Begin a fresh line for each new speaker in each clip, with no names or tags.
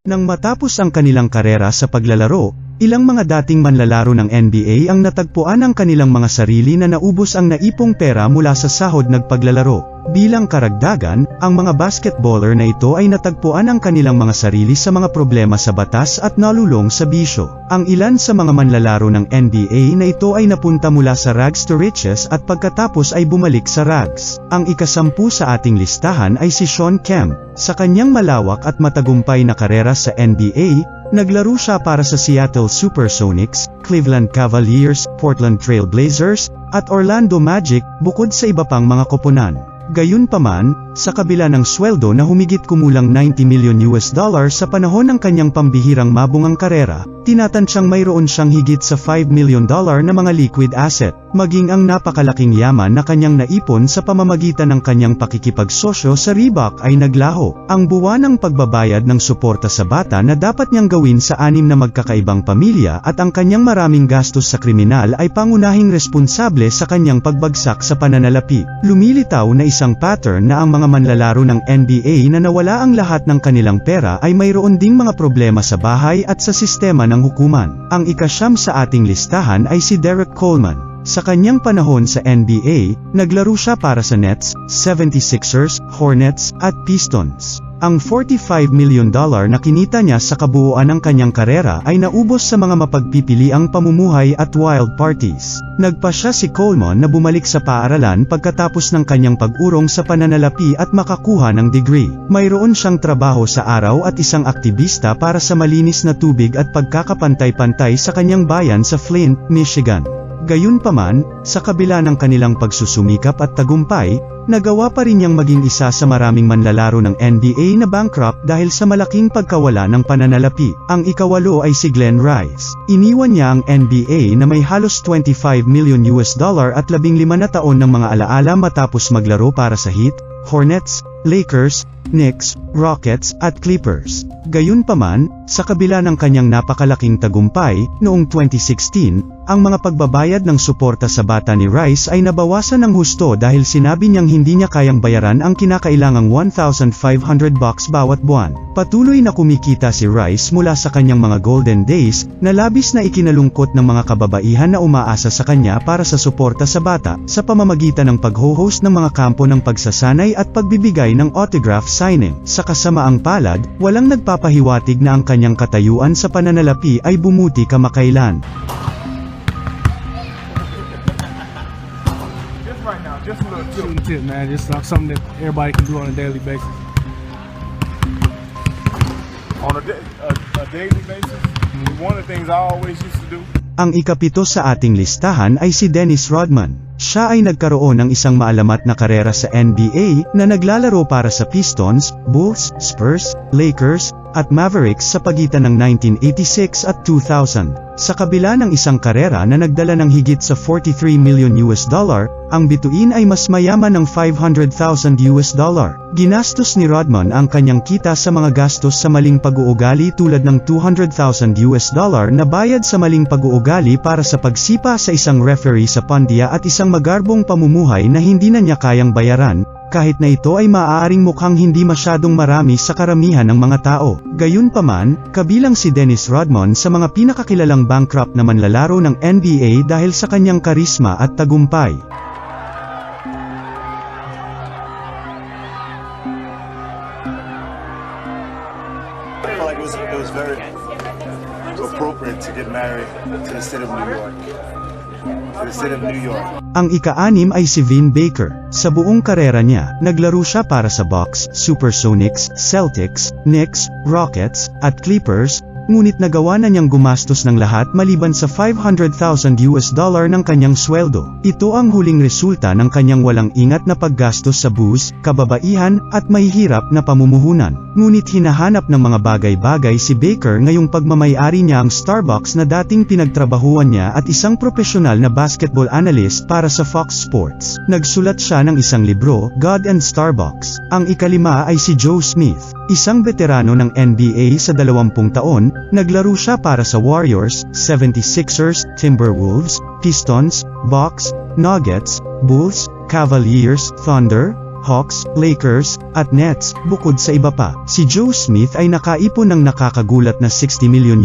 Nang matapos ang kanilang karera sa paglalaro, ilang mga dating manlalaro ng NBA ang natagpuan ang kanilang mga sarili na naubos ang naipong pera mula sa sahod nagpaglalaro. Bilang karagdagan, ang mga basketballer na ito ay natagpuan ang kanilang mga sarili sa mga problema sa batas at nalulong sa bisyo. Ang ilan sa mga manlalaro ng NBA na ito ay napunta mula sa rags to riches at pagkatapos ay bumalik sa rags. Ang ika-10 sa ating listahan ay si Shawn Kemp. Sa kanyang malawak at matagumpay na karera sa NBA, naglaro siya para sa Seattle Supersonics, Cleveland Cavaliers, Portland Trail Blazers, at Orlando Magic, bukod sa iba pang mga koponan. Gayunpaman, sa kabila ng sweldo na humigit kumulang $90 million sa panahon ng kanyang pambihirang mabungang karera, tinatansyang mayroon siyang higit sa $5 million na mga liquid asset, maging ang napakalaking yaman na kanyang naipon sa pamamagitan ng kanyang pakikipagsosyo sa Reebok ay naglaho. Ang buwanang pagbabayad ng suporta sa bata na dapat niyang gawin sa 6 na magkakaibang pamilya at ang kanyang maraming gastos sa kriminal ay pangunahing responsable sa kanyang pagbagsak sa pananalapi. Lumilitaw na isang pattern na ang mga manlalaro ng NBA na nawala ang lahat ng kanilang pera ay mayroon ding mga problema sa bahay at sa sistema ng hukuman. Ang ika-9 sa ating listahan ay si Derek Coleman. Sa kanyang panahon sa NBA, naglaro siya para sa Nets, 76ers, Hornets, at Pistons. Ang $45 million na kinita niya sa kabuuan ng kanyang karera ay naubos sa mga mapagpipiliang pamumuhay at wild parties. Nagpasya si Coleman na bumalik sa paaralan pagkatapos ng kanyang pag-urong sa pananalapi at makakuha ng degree. Mayroon siyang trabaho sa araw at isang aktivista para sa malinis na tubig at pagkakapantay-pantay sa kanyang bayan sa Flint, Michigan. Gayunpaman, sa kabila ng kanilang pagsusumikap at tagumpay, nagawa pa rin niyang maging isa sa maraming manlalaro ng NBA na bankrupt dahil sa malaking pagkawala ng pananalapi. Ang ika-8 ay si Glenn Rice. Iniwan niya ang NBA na may halos $25 million at 15 na taon ng mga alaala matapos maglaro para sa Heat, Hornets, Lakers, Knicks, Rockets, at Clippers. Gayunpaman, sa kabila ng kanyang napakalaking tagumpay, noong 2016, ang mga pagbabayad ng suporta sa bata ni Rice ay nabawasan ng husto dahil sinabi niyang hindi niya kayang bayaran ang kinakailangang $1,500 bawat buwan. Patuloy na kumikita si Rice mula sa kanyang mga golden days, na labis na ikinalungkot ng mga kababaihan na umaasa sa kanya para sa suporta sa bata, sa pamamagitan ng pag-host ng mga kampo ng pagsasanay at pagbibigay ng autograph signing. Sa kasamaang palad, walang nagpapahiwatig na ang kanyang katayuan sa pananalapi ay bumuti kamakailan.
Just a little tip, man. Just something that everybody can do on a daily basis.
On a daily basis, one of the things I always used to do.
Ang ika-7 sa ating listahan ay si Dennis Rodman. Siya ay nagkaroon ng isang maalamat na karera sa NBA na naglalaro para sa Pistons, Bulls, Spurs, Lakers, at Mavericks sa pagitan ng 1986 at 2000. Sa kabila ng isang karera na nagdala ng higit sa $43 million, ang bituin ay mas mayaman ng $500,000. Ginastos ni Rodman ang kanyang kita sa mga gastos sa maling pag-uugali tulad ng $200,000 na bayad sa maling pag-uugali para sa pagsipa sa isang referee sa Pondia at isang magarbong pamumuhay na hindi na niya kayang bayaran, kahit na ito ay maaaring mukhang hindi masyadong marami sa karamihan ng mga tao. Gayunpaman, kabilang si Dennis Rodman sa mga pinakakilalang bankrupt na manlalaro ng NBA dahil sa kanyang karisma at tagumpay.
I felt like it was very appropriate to get married to the state of New York.
Ang ika-6 ay si Vin Baker. Sa buong karera niya, naglaro siya para sa Bucks, Supersonics, Celtics, Knicks, Rockets, at Clippers, ngunit nagawa na niyang gumastos ng lahat maliban sa $500,000 ng kanyang sweldo. Ito ang huling resulta ng kanyang walang ingat na paggastos sa booze, kababaihan, at mahihirap na pamumuhunan. Ngunit hinahanap ng mga bagay-bagay si Baker ngayong pagmamayari niya ang Starbucks na dating pinagtrabahuan niya at isang profesional na basketball analyst para sa Fox Sports. Nagsulat siya ng isang libro, God and Starbucks. Ang ika-5 ay si Joe Smith. Isang veterano ng NBA sa 20 taon, naglaro siya para sa Warriors, 76ers, Timberwolves, Pistons, Bucks, Nuggets, Bulls, Cavaliers, Thunder, Hawks, Lakers, at Nets, bukod sa iba pa. Si Joe Smith ay nakaipon ng nakakagulat na $60 million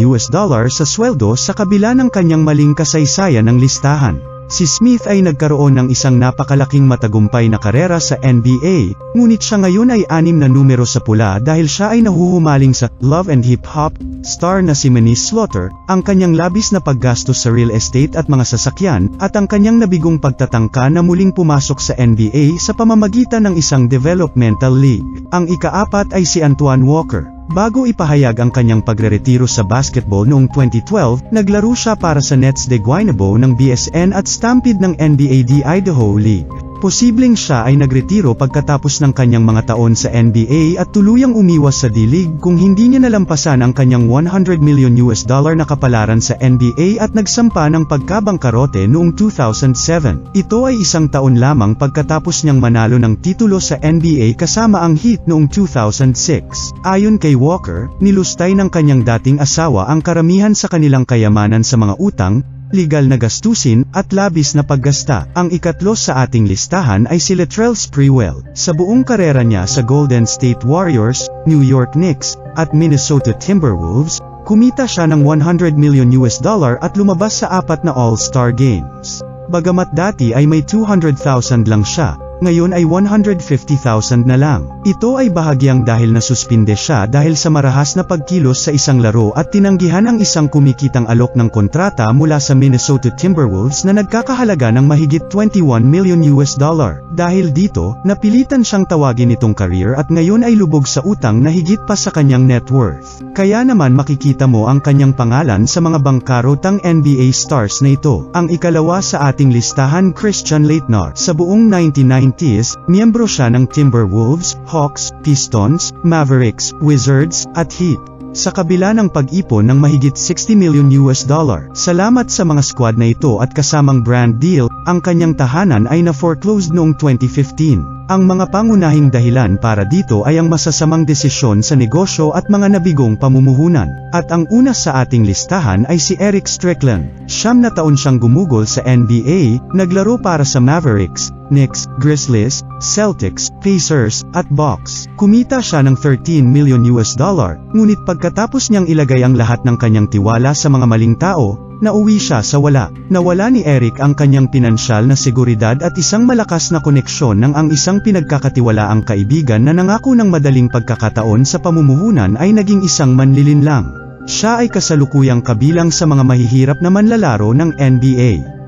sa sweldo sa kabila ng kanyang maling kasaysayan ng listahan. Si Smith ay nagkaroon ng isang napakalaking matagumpay na karera sa NBA, ngunit siya ngayon ay 6 na numero sa pula dahil siya ay nahuhumaling sa Love and Hip Hop star na si Manny Slaughter, ang kanyang labis na paggastos sa real estate at mga sasakyan, at ang kanyang nabigong pagtatangka na muling pumasok sa NBA sa pamamagitan ng isang developmental league. Ang ika-4 ay si Antoine Walker. Bago ipahayag ang kanyang pagreretiro sa basketball noong 2012, naglaro siya para sa Nets de Guaynabo ng BSN at Stampede ng NBAD Idaho League. Posibleng siya ay nagretiro pagkatapos ng kanyang mga taon sa NBA at tuluyang umiwas sa D-League kung hindi niya nalampasan ang kanyang $100 million na kapalaran sa NBA at nagsampa ng pagkabangkarote noong 2007. Ito ay 1 taon lamang pagkatapos niyang manalo ng titulo sa NBA kasama ang Heat noong 2006. Ayon kay Walker, nilustay ng kanyang dating asawa ang karamihan sa kanilang kayamanan sa mga utang, legal na gastusin, at labis na paggasta. Ang ikatlo sa ating listahan ay si Latrell Sprewell. Sa buong karera niya sa Golden State Warriors, New York Knicks, at Minnesota Timberwolves, kumita siya ng $100 million at lumabas sa 4 na All-Star Games. Bagamat dati ay may 200,000 lang siya, ngayon ay 150,000 na lang. Ito ay bahagyang dahil nasuspinde siya dahil sa marahas na pagkilos sa isang laro at tinanggihan ang isang kumikitang alok ng kontrata mula sa Minnesota Timberwolves na nagkakahalaga ng mahigit $21 million. Dahil dito, napilitan siyang tawagin itong career at ngayon ay lubog sa utang na higit pa sa kanyang net worth. Kaya naman makikita mo ang kanyang pangalan sa mga bangkarotang NBA stars na ito. Ang ikalawa sa ating listahan, Christian Laettner. Sa buong 1990s, miyembro siya ng Timberwolves, Hawks, Pistons, Mavericks, Wizards, at Heat. Sa kabila ng pag-ipon ng mahigit $60 million. Salamat sa mga squad na ito at kasamang brand deal, ang kanyang tahanan ay na-foreclosed noong 2015. Ang mga pangunahing dahilan para dito ay ang masasamang desisyon sa negosyo at mga nabigong pamumuhunan. At ang una sa ating listahan ay si Eric Strickland. 9 na taon siyang gumugol sa NBA, naglaro para sa Mavericks, Knicks, Grizzlies, Celtics, Pacers, at Bucks. Kumita siya ng $13 million, ngunit pagkatapos niyang ilagay ang lahat ng kanyang tiwala sa mga maling tao, nauwi siya sa wala. Nawala ni Eric ang kanyang pinansyal na seguridad at isang malakas na koneksyon ng ang isang pinagkakatiwalaang kaibigan na nangako ng madaling pagkakataon sa pamumuhunan ay naging isang manlilinlang. Siya ay kasalukuyang kabilang sa mga mahihirap na manlalaro ng NBA.